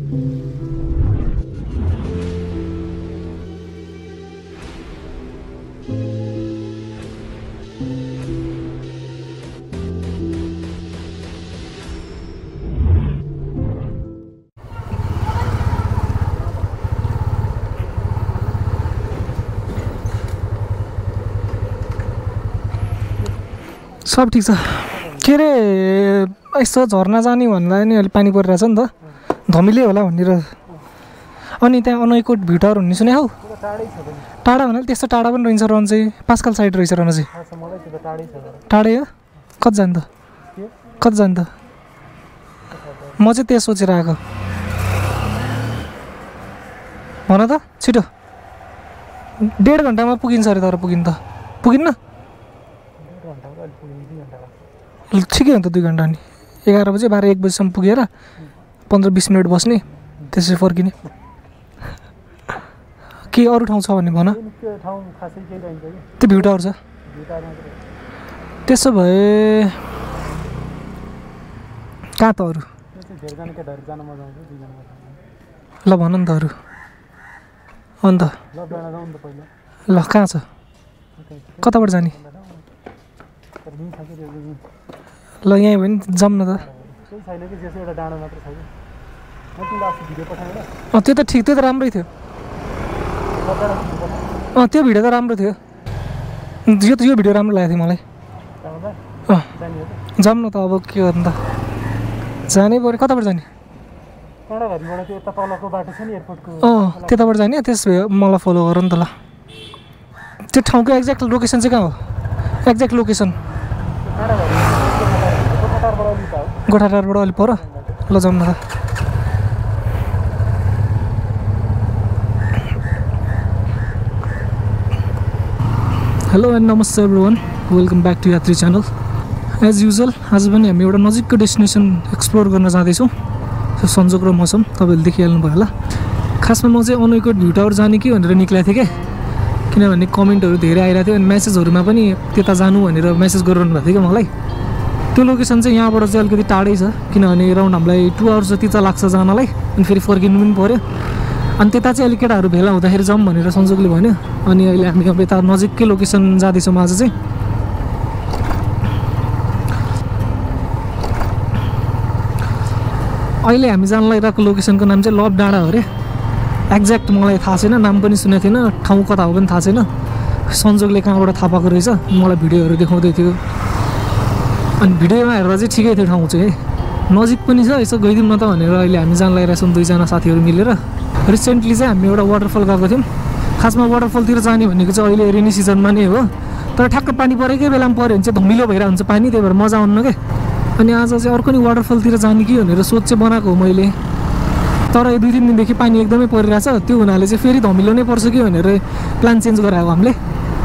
सब ठिक छ के अरे यसो झर्ना जाने भन्दा नि अलि पानी परिरहेछ नि त धमिलै होला भनेर अनि त्यहाँ अनैकोट भ्यू टावर भन्ने सुने हौ टाढा भन्नाले त्यस्तो टाढा पनि रहन्छ रहन चाहिँ पास्कल साइड रहेछ रहन चाहिँ टाढै हो कति जानु त म चाहिँ त्यहाँ सोचेर आएको भन त छिटो 1.5 घन्टामा पुगिन्छ अरे तर पुगिन्न ठिकै हो त 2 घन्टा नि 11 बजे 12-1 बजीसम्म पुगेर 15-20 मिनट बस्ने त्यसै फर्किने के अरू ठाउँ छ भने भन त्यो भ्यू टावर छ त्यसो भए कहाँ त अरू ल भन नि त अरू अन्त ल कहाँ छ कताबाट जाने ल यहीँ भयो नि जाऊँ न त त्यो त ठिक त्यो त राम्रै थियो त्यो भिडियो त राम्रो थियो यो भिडियो राम्रो लागेको थियो मलाई जाऊँ न त अब के गर्नु त जानै पऱ्यो कताबाट जाने त्यताबाट जाने त्यस भए मलाई फलो गर नि त ल त्यो ठाउँको एक्ज्याक्ट लोकेसन चाहिँ कहाँ हो एक्ज्याक्ट लोकेसन गोठाटारबाट अलिक पर ल जाऊँ न त हेलो एन्ड नमस्ते एभ्रिवान वेलकम ब्याक टु यात्री च्यानल एज युजल आज पनि हामी एउटा नजिकको डेस्टिनेसन एक्सप्लोर गर्न जाँदैछौँ त्यो सन्जोग र मौसम तपाईँहरूले देखिहाल्नु भयो होला खासमा म चाहिँ अनैकोट भ्यू टावर जाने कि भनेर निक्लेको थिएँ क्या किनभने कमेन्टहरू धेरै आइरहेको थियो अनि मेसेजहरूमा पनि त्यता जानु भनेर मेसेज गरिरहनु भएको थियो क्या मलाई त्यो लोकेसन चाहिँ यहाँबाट चाहिँ अलिकति टाढै छ किनभने अराउन्ड हामीलाई 2 आवर्स जति त लाग्छ जानलाई अनि फेरि फर्किनु पनि पऱ्यो अनि त्यता चाहिँ अलिक केटाहरू भेला हुँदाखेरि जाऊँ भनेर संजोगले भन्यो अनि अहिले हामी अब यता नजिककै लोकेसन जाँदैछौँ आज चाहिँ अहिले हामी जान लागिरहेको लोकेसनको नाम चाहिँ लभ डाँडा हो अरे एक्ज्याक्ट मलाई थाहा छैन नाम पनि सुनेको थिएन ठाउँ कता हो पनि थाहा छैन संजोगले कहाँबाट थाहा पाएको रहेछ मलाई भिडियोहरू देखाउँदै थियो अनि भिडियोमा हेर्दा चाहिँ ठिकै थियो ठाउँ चाहिँ है नजिक पनि छ यसो गइदिउँ न त भनेर अहिले हामी जान लागिरहेछौँ 2 जना साथीहरू मिलेर रिसेन्टली चाहिँ हामी एउटा वाटरफल गएको थियौँ खासमा वाटरफलतिर जाने भनेको चाहिँ अहिले रेनी सिजनमा नै हो तर ठ्याक्क पानी परेकै बेलामा पऱ्यो भने चाहिँ धमिलो भइरहेको हुन्छ पानी त्यही भएर मजा आउनु क्या अनि आज चाहिँ अर्को नि वाटरफलतिर जाने कि भनेर सोच चाहिँ बनाएको हो मैले तर 2-3 दिनदेखि पानी एकदमै परिरहेछ त्यो हुनाले चाहिँ फेरि धमिलो नै पर्छ कि भनेर प्लान चेन्ज गराएको हामीले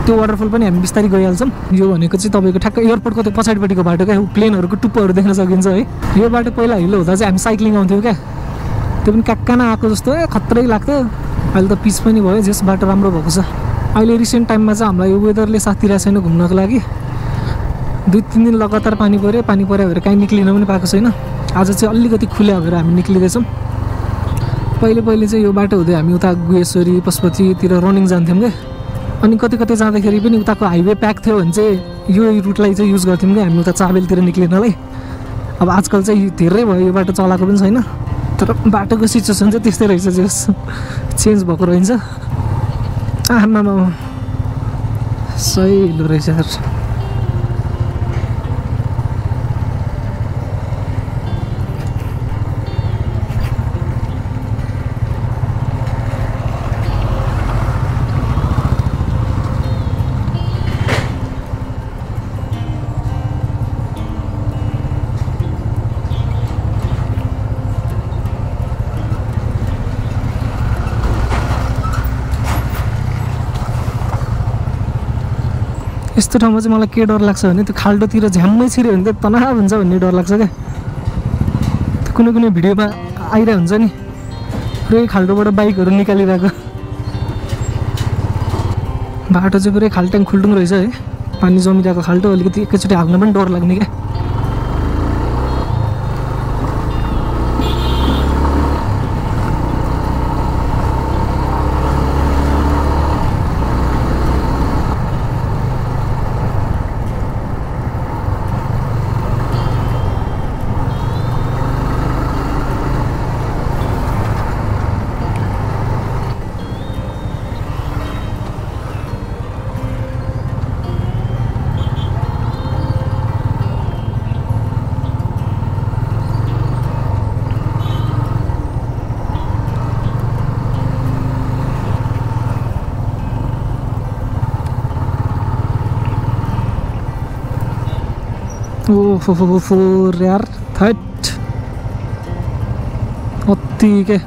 त्यो वाटरफल पनि हामी बिस्तारै गइहाल्छौँ यो भनेको चाहिँ तपाईँको ठ्याक्क एयरपोर्टको त्यो पछाडिपट्टिको बाटो क्या प्लेनहरूको टुप्पोहरू देख्न सकिन्छ है यो बाटो पहिला हिलो हुँदा चाहिँ हामी साइक्लिङ आउँथ्यौँ क्या त्यो पनि काक्काना आएको जस्तो खत्रै लाग्थ्यो अहिले त पिच पनि भयो जस बाटो राम्रो भएको छ अहिले रिसेन्ट टाइममा चाहिँ हामीलाई यो वेदरले साथ दिइरहेको छैन घुम्नको लागि 2-3 दिन लगातार पानी पऱ्यो भएर काहीँ निक्लिन पनि पाएको छैन आज चाहिँ अलिकति खुल्या भएर हामी निक्लिँदैछौँ पहिले चाहिँ यो बाटो हुँदै हामी उता गुहेश्वरी पशुपतितिर रनिङ जान्थ्यौँ क्या अनि कतै जाँदाखेरि पनि उताको हाइवे प्याक थियो भने चाहिँ यो रुटलाई चाहिँ युज गर्थ्यौँ क्या हामी उता चाबेलतिर निक्लिनलाई अब आजकल चाहिँ धेरै भयो यो बाटो चलाएको पनि छैन तर बाटोको सिचुएसन चाहिँ त्यस्तै रहेछ जस चेन्ज भएको रहन्छ आमामा सही लो रहेछ यार यस्तो ठाउँमा चाहिँ मलाई के डर लाग्छ भने त्यो खाल्डोतिर झ्याम्मै छिर्यो भने चाहिँ तनाव हुन्छ भन्ने डर लाग्छ क्या त्यो कुनै भिडियोमा आइरहेको हुन्छ नि पुरै खाल्डोबाट बाइकहरू निकालिरहेको बाटो चाहिँ पुरै खाल्टाङ खुल्टुङ रहेछ है पानी जमिरहेको खाल्टो अलिकति एकैचोटि हाल्न पनि डर लाग्ने क्या ओहो फोर यार थट अति के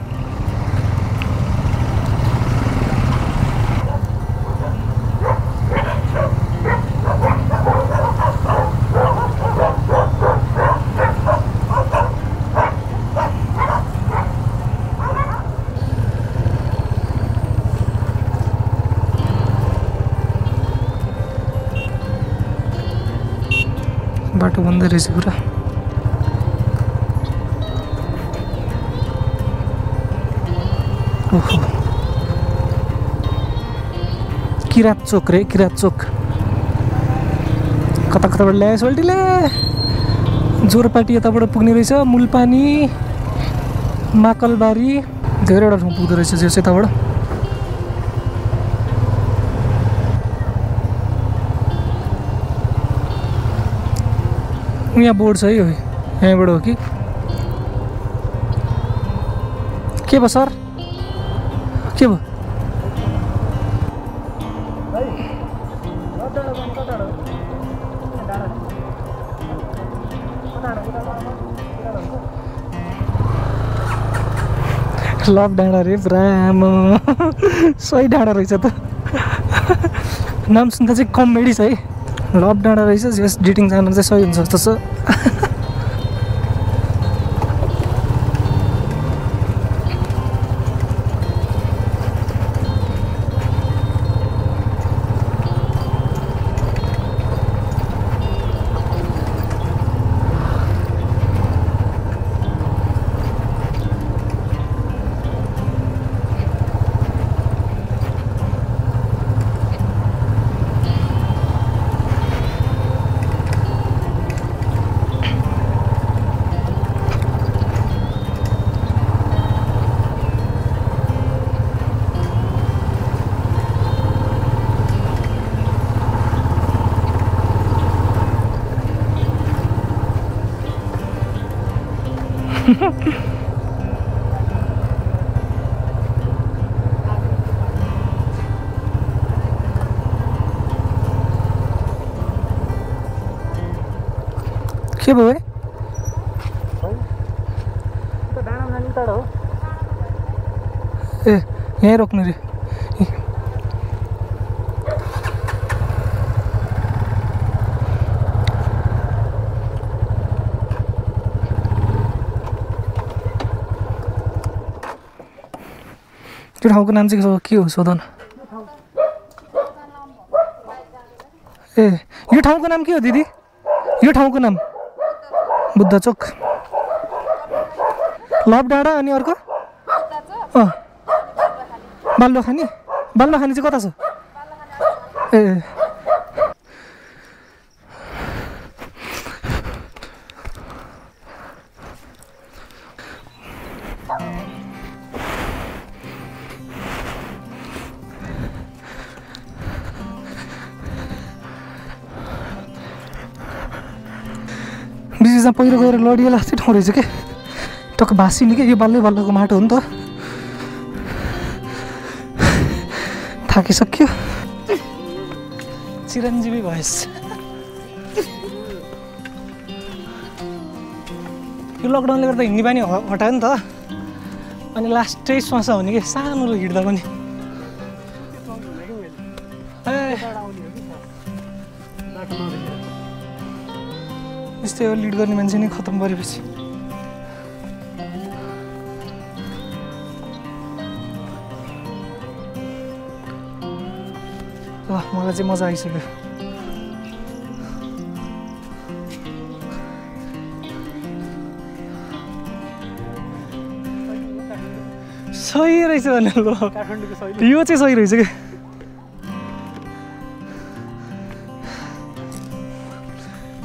बाटो बन्दै रहेछ पुरा ओहो किरात चोक रे किरात चोक कता कताबाट ल्याएछ ओल्टीले जोरपाटी यताबाट पुग्ने रहेछ मुलपानी माकलबारी धेरैवटा ठाउँ पुग्दो रहेछ जो यताबाट यहाँ बोर्ड छ है यहाँबाट हो कि के भयो सर के भयो लभ डाँडा रे ब्राम सही डाँडा रहेछ त नाम सुन्दा चाहिँ कमेडी छ है लभ डाँडा रहेछ जस डेटिङ जान चाहिँ सही हुन्छ जस्तो छ के भयो ए यहीँ रोक्नु रे त्यो ठाउँको नाम चाहिँ के हो सोध न ए यो ठाउँको नाम के हो दिदी यो ठाउँको नाम बुद्ध चोक लभ डाँडा अनि अर्को बाल्लोखानी बाल्लोखानी चाहिँ कता छ ए बिचमा पहिरो गएर लडियो लास्टै ठाउँ रहेछ क्या टक्क भाँसिने क्या यो बल्लै बल्लको माटो हो नि त थाकिसक्यो चिरञ्जीवी भएछ यो लकडाउनले गर्दा हिँड्ने बानी हटायो नि त अनि लास्टै श्वास हुने कि सानो हिँड्दा पनि यस्तै हो लिड गर्ने मान्छे नै खतम गरेपछि ल मलाई चाहिँ मजा आइसक्यो सही रहेछ भने ल यो चाहिँ सही रहेछ क्या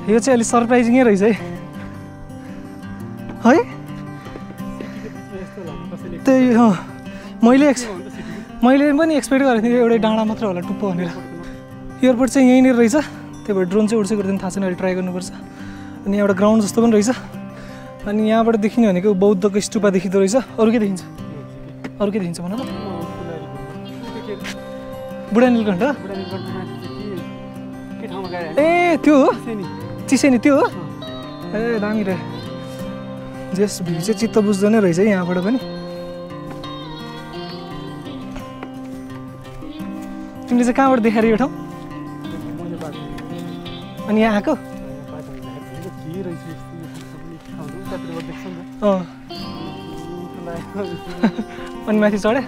यो चाहिँ अलिक सरप्राइजिङै रहेछ है त्यही मैले पनि एक्सपेक्ट गरेको थिएँ एउटै डाँडा मात्र होला टुप्पो भनेर एयरपोर्ट चाहिँ यहीँनिर रहेछ त्यही भएर ड्रोन चाहिँ उड्छ गर्दैन थाहा छैन अहिले ट्राई गर्नुपर्छ अनि एउटा ग्राउन्ड जस्तो पनि रहेछ अनि यहाँबाट देखिने भनेको बौद्धको स्तूपा देखिँदो रहेछ अरू के देखिन्छ भन न बुढा नीलकण्ठ ए त्यो हो चिसेनी त्यो हो ए दामी रे जस भ्यू चाहिँ चित्त बुझ्दैन रहेछ यहाँबाट पनि तिमीले चाहिँ कहाँबाट देखाएर यो ठाउँ अनि यहाँ आएको अनि माथि चढे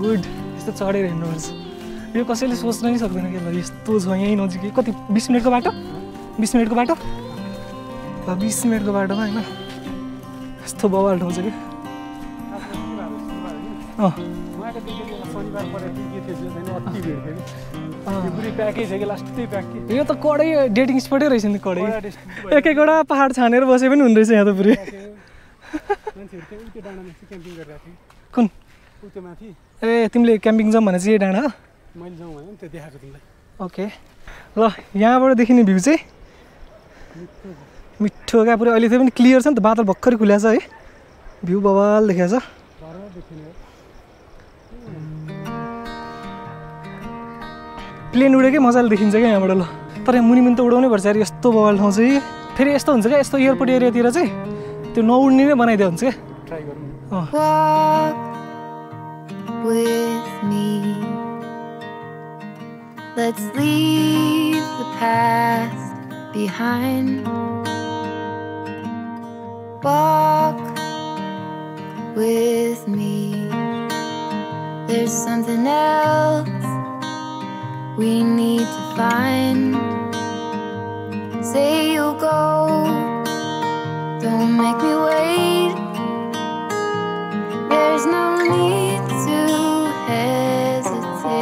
गुड यस्तो चढेर हिँड्नुपर्छ यो कसैले सोच्न नै सक्दैन कि ल यस्तो छ यहीँ नजिकै कति 20 मिनटको बाटो 20 मिनटको बाटो 20 मिनटको बाटोमा होइन यस्तो बवाल ठाउँ छ कि यो त कडै डेटिङ स्पटै रहेछ नि कडै एक एकवटा पहाड छानेर बसे पनि हुँदैछ यहाँ त पुरै कुन ए तिमीले क्याम्पिङ जाउँ भने चाहिँ यही डाँडा ओके ल यहाँबाट देखिने भ्यू चाहिँ मिठो क्या पुरै अहिले पनि क्लियर छ नि त बादल भर्खरै खुल्या छ है भ्यू बवाल देखाएको छ प्लेन उडेकै मजाले देखिन्छ क्या यहाँबाट ल तर यहाँ मुनि त उडाउनै पर्छ यार यस्तो बवाल ठाउँ चाहिँ फेरि यस्तो हुन्छ क्या यस्तो एयरपोर्ट एरियातिर चाहिँ त्यो नउड्ने नै बनाइदियो हुन्छ क्या ट्राई गरौँ with me. Let's leave the past behind. Walk with me. There's something else we need to find. Say you'll go, don't make me wait. There's no need to hesitate.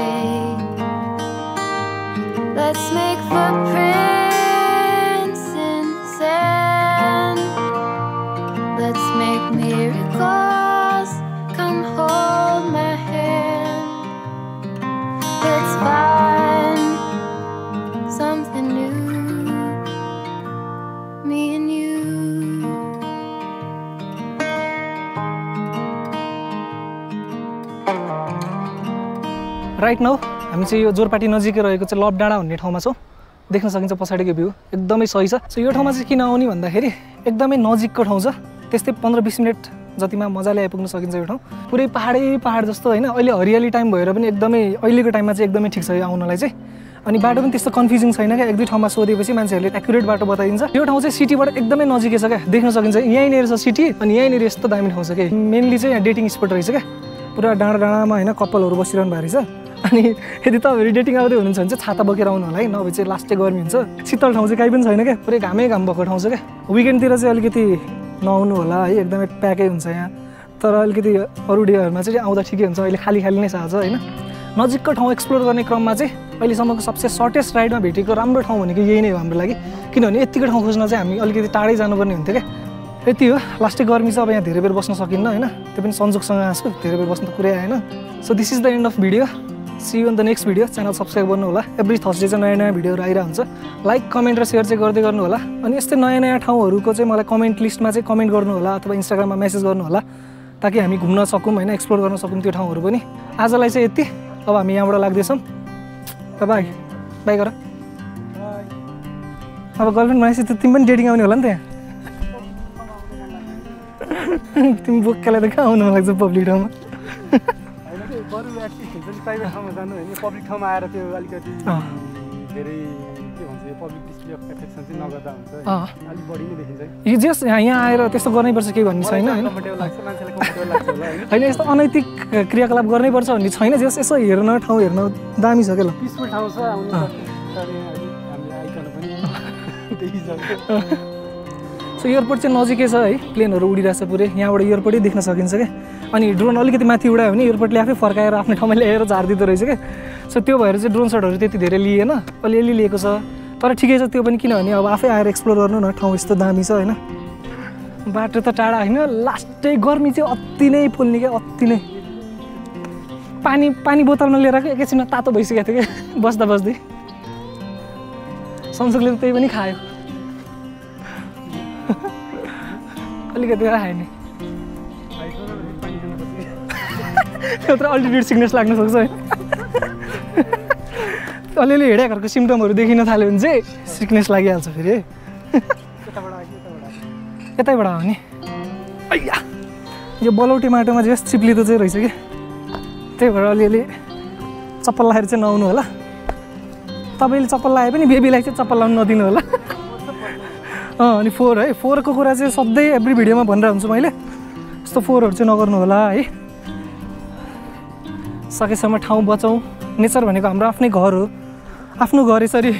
Let's make footprints in the sand. Let's make miracles. Come hold my hand. Let's find something new, me and you. Right now हामी चाहिँ यो जोरपाटी नजिकै रहेको चाहिँ love डाँडा भन्ने ठाउँमा छौँ देख्न सकिन्छ पछाडिको भ्यू एकदमै सही छ सो यो ठाउँमा चाहिँ किन आउने भन्दाखेरि एकदमै नजिकको ठाउँ छ त्यस्तै 15-20 मिनट जतिमा मजाले आइपुग्न सकिन्छ यो ठाउँ पुरै पहाड जस्तो होइन अहिले हरियाली टाइम भएर पनि एकदमै अहिलेको टाइममा चाहिँ एकदमै ठिक छ यो आउनलाई चाहिँ अनि बाटो पनि त्यस्तो कन्फ्युजिङ छैन क्या 1-2 ठाउँमा सोधेपछि मान्छेहरूले एक्युरेट बाटो बताइदिन्छ यो ठाउँ चाहिँ सिटीबाट एकदमै नजिकै छ क्या देख्न सकिन्छ यहीँनिर छ सिटी अनि यहीँनिर यस्तो दामी ठाउँ छ क्या मेनली चाहिँ यहाँ डेटिङ स्पट रहेछ क्या पुरा डाँडामा होइन कपालहरू बसिरहनु भएको रहेछ अनि यदि तपाईँहरू डेटिङ आउँदै हुनुहुन्छ भने चाहिँ छाता बोकेर आउनु होला है नभए चाहिँ लास्टै गर्मी हुन्छ शीतल ठाउँ चाहिँ कहीँ पनि छैन क्या पुरै घामै घाम भएको ठाउँ छ क्या विकेन्डतिर चाहिँ अलिकति नआउनु होला है एकदमै प्याकै हुन्छ यहाँ तर अलिकति अरू डेहरूमा चाहिँ आउँदा ठिकै हुन्छ अहिले खाली नै छ आज होइन नजिकको ठाउँ एक्सप्लोर गर्ने क्रममा चाहिँ अहिलेसम्मको सबसे सर्टेस्ट राइडमा भेटेको राम्रो ठाउँ भनेको यही नै हो हाम्रो लागि किनभने यतिको ठाउँ खोज्न चाहिँ हामी अलिकति टाढै जानुपर्ने हुन्थ्यो क्या यति हो लास्टै गर्मी चाहिँ अब यहाँ धेरै बेर बस्न सकिन्न होइन त्यो पनि संजोगसँग आएको धेरै बेर बस्नु त कुरै आएन so this is the and of video C you in the next video channel subscribe गर्नु होला एभ्री थर्सडे चाहिँ नयाँ भिडियोहरू आइरहेको हुन्छ लाइक कमेन्ट र सेयर चाहिँ गर्दै गर्नु होला अनि यस्तै नयाँ ठाउँहरूको चाहिँ मलाई कमेन्ट लिस्टमा चाहिँ कमेन्ट गर्नु होला अथवा इन्स्टाग्राममा मेसेज गर्नु होला ताकि हामी घुम्न सकौँ होइन एक्सप्लोर गर्न सकौँ त्यो ठाउँहरू पनि आजलाई चाहिँ यति अब हामी यहाँबाट लाग्दैछौँ बाई बाई गर अब गर्लफ्रेन्ड भनेपछि त तिमी पनि डेटिङ आउने होला नि त यहाँ तिमी बोक्कालाई त कहाँ आउनु लाग्छ पब्लिक ठाउँमा प्राइभेट ठाउँमा जानु होइन पब्लिक ठाउँमा आएर त्यो अलिकति धेरै के भन्छ पब्लिक डिस्प्ले अफ एफेक्सन चाहिँ नगर्दा हुन्छ अलिक बढी नै देखिन्छ यो जस्ट यहाँ आएर त्यस्तो गर्नैपर्छ केही भन्ने छैन होइन होइन यस्तो अनैतिक क्रियाकलाप गर्नैपर्छ भन्ने छैन जस यसो हेर्न ठाउँ हेर्न दामी छ क्या ल पिसफुल ठाउँ छ आउनु हामीले आइकन पनि देखिसक्छ सो एयरपोर्ट चाहिँ नजिकै छ है प्लेनहरू उडिरहेछ पुरै यहाँबाट एयरपोर्टै देख्न सकिन्छ क्या अनि ड्रोन अलिकति माथि उडायो भने एयरपोर्टले आफै फर्काएर आफ्नो ठाउँमा ल्याएर झारिदिँदो रहेछ क्या सो त्यो भएर चाहिँ ड्रोन सटहरू त्यति धेरै लिएन अलिअलि लिएको छ तर ठिकै छ त्यो पनि किनभने अब आफै आएर एक्सप्लोर गर्नु न ठाउँ यस्तो दामी छ होइन बाटो त टाढा होइन लास्टै गर्मी चाहिँ अति नै पोल्ने क्या अति नै पानी बोतलमा लिएर एकैछिनमा तातो भइसकेको थियो क्या बस्दा बस्दै संसोगले त त्यही पनि खायो अलिकति खायो नि त्यत्रो अल्टिट्युड सिकनेस लाग्न सक्छ है अलिअलि हेडेकहरूको सिम्टमहरू देखिन थाल्यो भने चाहिँ सिकनेस लागिहाल्छ फेरि है यतैबाट हो नि अय्या यो बलौटे माटोमा चाहिँ चिप्लिँदो चाहिँ रहेछ कि त्यही भएर अलिअलि चप्पल लगाएर चाहिँ नआउनु होला तपाईँले चप्पल लगाए पनि बेबीलाई चाहिँ चप्पल लाउनु नदिनु होला अनि 4 है 4 को कुरा चाहिँ सधैँ एभ्री भिडियोमा भनिरहेको हुन्छु मैले यस्तो 4हरू चाहिँ नगर्नु होला है सकेसम्म ठाउँ बचाउँ नेचर भनेको हाम्रो आफ्नै घर हो आफ्नो घर यसरी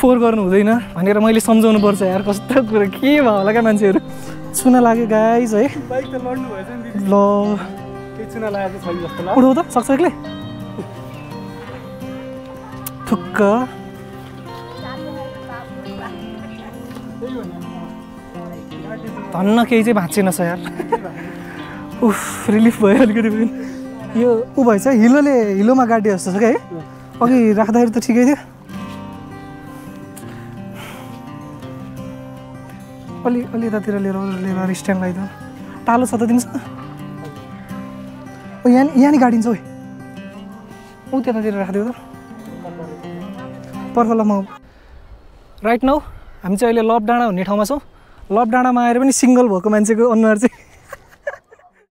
4 गर्नु हुँदैन भनेर मैले सम्झाउनु पर्छ यार कस्तो कुरा के भयो होला क्या मान्छेहरू चुना लाग्यो गाइज है बाइक त लड्नु भएछ नि ल केही चुना लागेको छैन जस्तो लाग्छ उठाउ त सक्छ एक्लै थुक्क धन्न केही चाहिँ भाँचेन छ यार उफ रिलिफ भयो अलिकति पनि यो ऊ भएछ हिलोमा गाडी जस्तो छ क्या है अघि राख्दाखेरि त ठिकै थियो अलि यतातिर लिएर स्ट्यान्ड लगाइदिनु टालो छ त तिमीसँग ओ यहाँ नि गाडिन्छ ओ ऊ त्यतातिर राखिदियो त पर्खला म राइट नाउ हामी चाहिँ अहिले लभ डाँडा भन्ने ठाउँमा छौँ लभ डाँडामा आएर पनि सिङ्गल भएको मान्छेको अनुहार चाहिँ